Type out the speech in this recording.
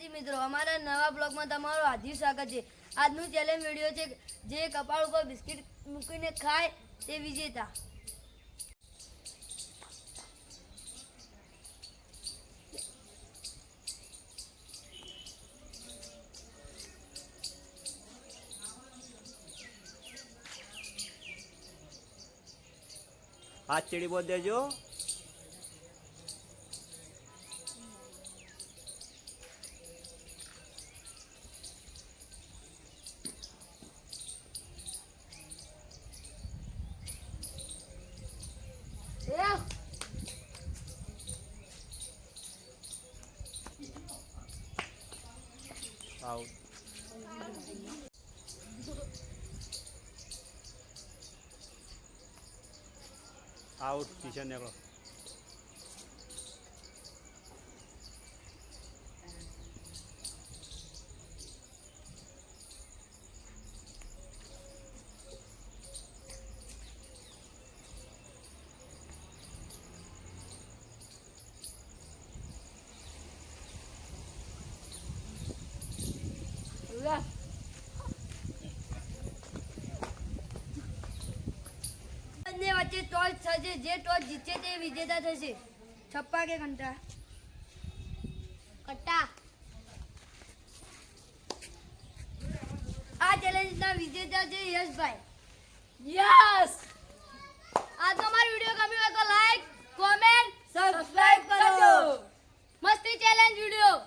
માતાજી મિત્રો, અમારા નવા બ્લોગમાં તમારું હાર્દિક સ્વાગત છે। આજનું ચેલેન્જ વિડિયો છે જે કપાળ ઉપર બિસ્કિટ મૂકીને ખાય તે વિજેતા। हाथ चीड़ी बोल देजो। आउट आउट किशन देखो। વચ્ચે ટોસ થશે, જે ટોસ જીતે તે વિજેતા થશે। છપ્પા કે ઘંટા? કટ્ટા। આ ચેલેન્જના વિજેતા છે યશભાઈ। યસ। આ તો અમારો વિડિયો ગમ્યો હોય તો લાઈક, કોમેન્ટ, સબસ્ક્રાઇબ કરો। મસ્તી ચેલેન્જ વિડિયો।